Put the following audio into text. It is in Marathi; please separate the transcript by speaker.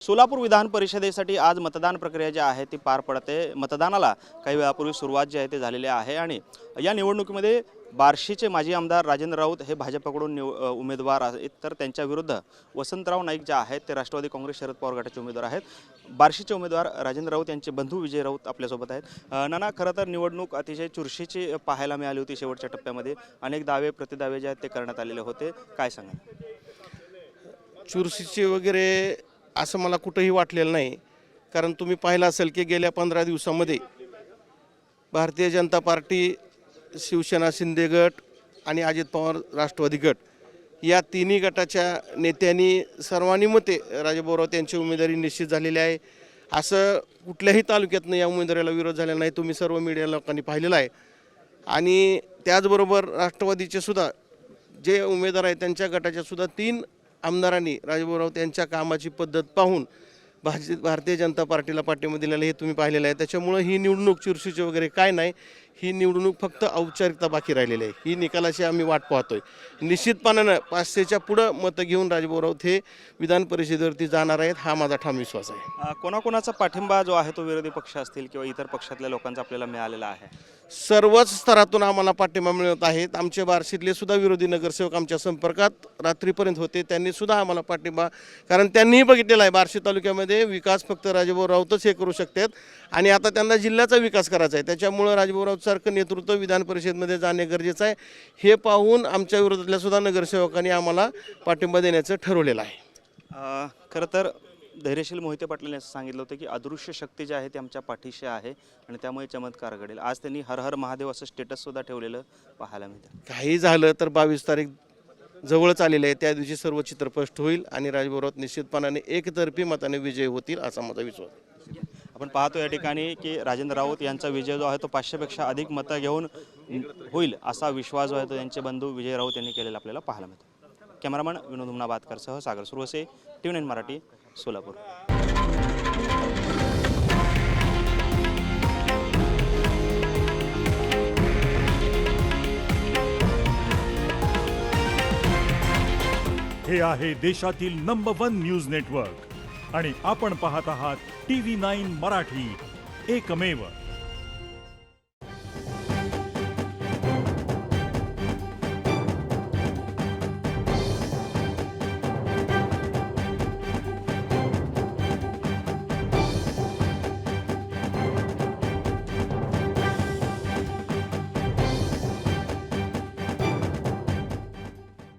Speaker 1: सोलापूर विधान परिषदेसाठी आज मतदान प्रक्रिया जी आहे ती पार पडते। मतदानाला काही वेळापूर्वी सुरुवात जी आहे ते झालेली आहे आणि या निवडणुकीमध्ये बार्शीचे माजी आमदार राजेंद्र राऊत हे भाजपकडून उमेदवार आहेत, तर त्यांच्या विरुद्ध वसंतराव नाईक जे आहेत ते राष्ट्रवादी काँग्रेस शरद पवार गटाचे उमेदवार आहेत। बार्शीचे उमेदवार राजेंद्र राऊत यांचे बंधू विजय राऊत आपल्यासोबत आहेत। नाना, खरं तर निवडणूक अतिशय चुरशीची पाहायला मिळाली होती। शेवटच्या टप्प्यामध्ये अनेक दावे प्रतिदावे जे आहेत ते करण्यात आलेले होते, काय सांगा?
Speaker 2: चुरशीचे वगैरे असं मला कुठंही वाटलेलं नाही, कारण तुम्ही पाहिलं असेल की गेल्या 15 दिवसामध्ये भारतीय जनता पार्टी, शिवसेना शिंदे गट आणि अजित पवार राष्ट्रवादी गट या तिन्ही गटाच्या नेत्यांनी सर्वांनी मते राजेभाऊ यांची उमेदवारी निश्चित झालेली आहे। असं कुठल्याही तालुक्यातनं या उमेदवारीला विरोध झालेला नाही, तुम्ही सर्व मीडिया लोकांनी पाहिलेलं आहे। आणि त्याचबरोबर राष्ट्रवादीचे सुद्धा जे उमेदवार आहेत त्यांच्या गटाच्या सुद्धा 3 आमदारांनी राजेभाऊ यांच्या कामाची पद्धत पाहून भारतीय जनता पार्टीला पाठिंबा दिलेला हे तुम्ही पाहिलेलं आहे। त्याच्यामुळे ही निवडणूक चुरशीची वगैरे काय नाही, ही निवडणूक फक्त औपचारिकता बाकी राहिलेली आहे। ही निकालाची आम्ही वाट पाहतोय। निश्चितपणानं 500च्या पुढं मतं घेऊन राजेभाऊ हे विधान परिषदेवरती जाणार आहेत, हा माझा ठाम विश्वास आहे।
Speaker 1: कोणाकोणाचा पाठिंबा जो आहे तो विरोधी पक्ष असतील किंवा इतर पक्षातल्या लोकांचा आपल्याला मिळालेला आहे?
Speaker 2: सर्वच स्तरातून आम्हाला पाठिंबा मिळत आहेत। आमचे बार्शीतले सुद्धा विरोधी नगरसेवक आमच्या संपर्कात रात्रीपर्यंत होते, त्यांनी सुद्धा आम्हाला पाठिंबा, कारण त्यांनीही बघितलेला आहे बार्शी तालुक्यामध्ये विकास फक्त राजेभाऊ राऊतच हे करू शकतात आणि आता त्यांना जिल्ह्याचा विकास करायचा आहे। त्याच्यामुळे राजेभाऊ राऊतसारखं नेतृत्व विधान परिषदेमध्ये जाणे गरजेचं आहे। हे पाहून आमच्या विरोधातल्या सुद्धा नगरसेवकांनी आम्हाला पाठिंबा देण्याचं ठरवलेलं आहे।
Speaker 1: खरं तर धैर्यशील मोहिते पाटलांनी असं सांगितलं होतं की अदृश्य शक्ती जी आहे ती आमच्या पाठीशी आहे आणि त्यामुळे चमत्कार घडेल। आज त्यांनी हर हर महादेव असं स्टेटससुद्धा ठेवलेलं पाहायला मिळतं।
Speaker 2: काही झालं तर 22 तारीख जवळच आलेली आहे, त्या दिवशी सर्व चित्र स्पष्ट होईल आणि राजेभाऊ राऊत निश्चितपणाने एकतर्फी मताने विजय होतील असा माझा विश्वास आहे।
Speaker 1: आपण पाहतो या ठिकाणी की राजेंद्र राऊत यांचा विजय जो आहे तो 500पेक्षा अधिक मतं घेऊन होईल असा विश्वास जो आहे तो त्यांचे बंधू विजय राऊत यांनी केलेला आपल्याला पाहायला मिळतो। कॅमेरामन विनोद उमनाबादकरसह सागर सुरवसे, TV9 मराठी, सोलापूर।
Speaker 3: हे आहे देशातील नंबर 1 न्यूज नेटवर्क आणि आपण पाहत आहात TV9 मराठी, एकमेव।